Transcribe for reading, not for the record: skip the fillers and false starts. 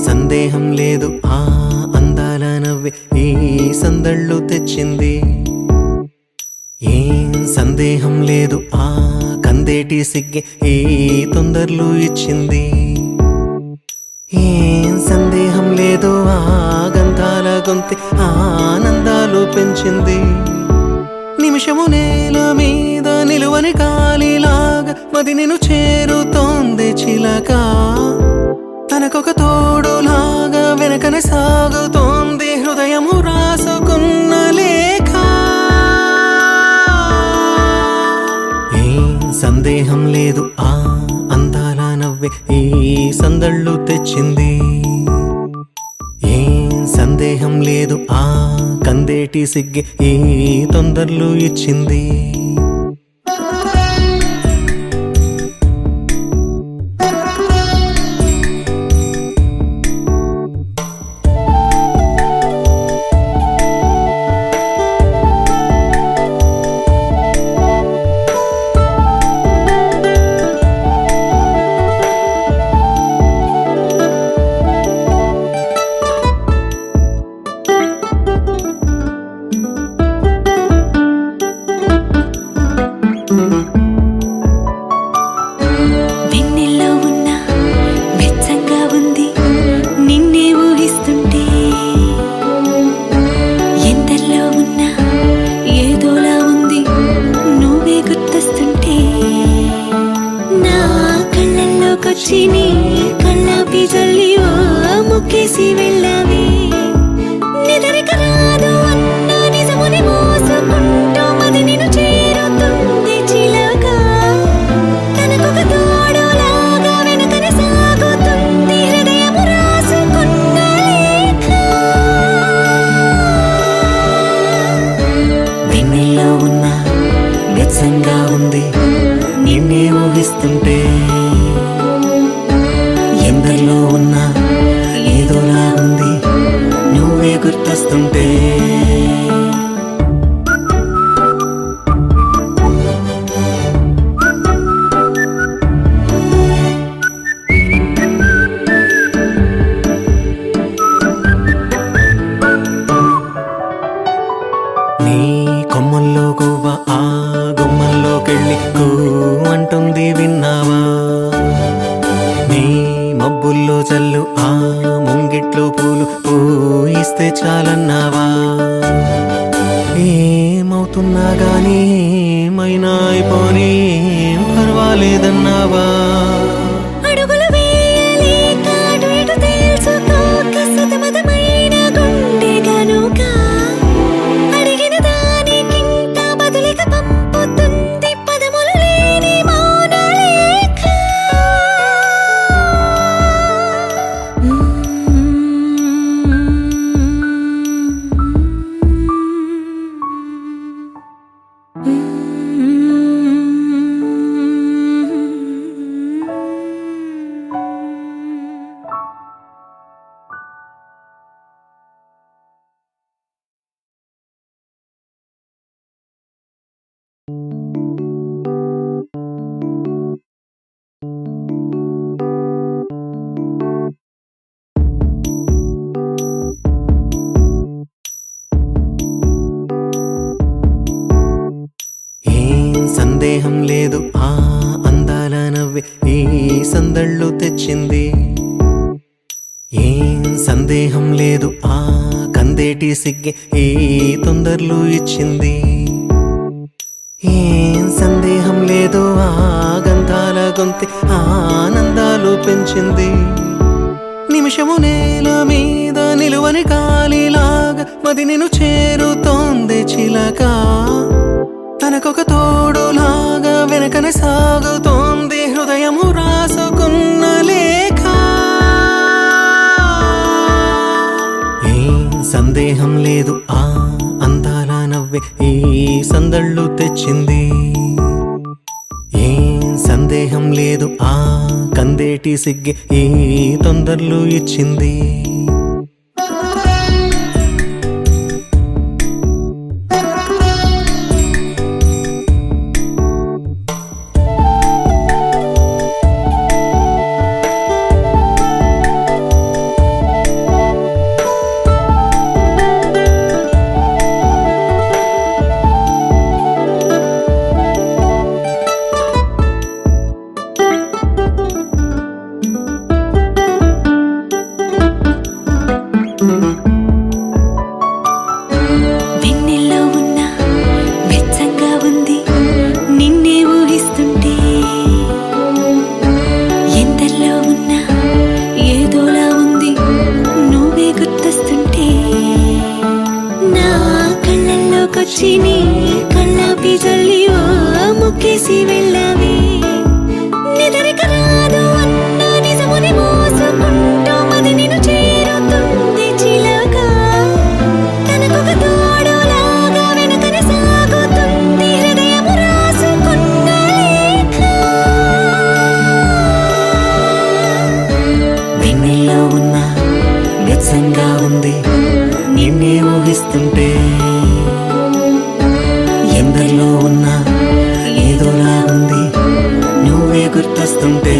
సందేహం లేదు ఆ అందాల నవ్వే ఈ సందళ్ళు తెచ్చింది. ఏం సందేహం లేదు ఆ కందేటి సిగ్గే ఈ తొందరలు ఇచ్చింది. ఏం సందేహం లేదు ఆ గంధాల గొంతె ఆనందాలు పెంచింది. నిమిషము నేల మీద నిలువని కాలిలాగా మది నిన్ను చేరుతోంది చిలక. తనకొక తోడులాగా వెనకనే సాగుతోంది హృదయము రాసుకున్న లేఖ. ఏం సందేహం లేదు ఆ అందాల నవ్వే ఈ సందళ్ళు తెచ్చింది. ఏం సందేహం లేదు ఆ కందేటి సిగ్గే ఈ తొందరలు ఇచ్చింది. వెన్నెల్లో ఉన్న వెచ్చంగా ఉంది నిన్నే ఊహిస్తుంటే. ఎందరిలో ఉన్న ఏదోలా ఉంది నువ్వే గుర్తొస్తుంటే. నా కళ్ళల్లోకొచ్చి నీ కళ్ళాపి జల్లి ఓ ముక్కేసి వెళ్ళావి. నిదరిక రాదు అన్న నిజముని మోసుకుంటూ మది నిన్ను చేరుతుంది చిలక. తనకొక తోడులాగా వెనకనే సాగుతుంది హృదయము రాసుకున్న లేఖ. వెన్నెల్లో ఉన్న వెచ్చంగా ఉంది నిన్నే ఊహిస్తుంటే. ఎందరిలో ఉన్న ఏదోలా ఉంది నువ్వే గుర్తొస్తుంటే. నీ కొమ్మల్లో గువ్వ ఆ గుమ్మల్లోకెళ్ళి కూ అంటుంది విన్నావా. నీ మబ్బుల్లో చల్లు ఆ ముంగిట్లో పూలు పూయిస్తే చాలన్నావా. ఏమవుతున్నా గానీ ఏమైనా అయిపోనీ ఏం పర్వాలేదన్నావా. అడుగులు వేయలేక అటు ఇటు తేల్చుకోక సతమతమైన గుండె గనుక అడిగిన దానికింత బదులిక పంపుతుంది పదములు లేని మౌన లేఖ. ఏం సందేహం లేదు ఆ అందాల నవ్వే ఈ సందళ్ళు తెచ్చింది. ఏం సందేహం లేదు ఆ కందేటి సిగ్గే ఈ తొందరలు ఇచ్చింది. ఏం సందేహం లేదు ఆ గంధాల గొంతె ఆనందాలు పెంచింది. నిమిషము నేల మీద నిలువని కాలిలాగా మది నిన్ను చేరుతోంది చిలక. తనకొక తోడులాగా వెనకనే సాగుతోంది హృదయము రాసుకున్న లేఖ. ఏం సందేహం లేదు ఆ అందాల నవ్వే ఈ సందళ్ళు తెచ్చింది. ఏం సందేహం లేదు ఆ కందేటి సిగ్గే ఈ తొందరలు ఇచ్చింది. చూస్తుంటే ఎందరిలో ఉన్నా ఏదోలా ఉంది నువ్వే గుర్తొస్తుంటే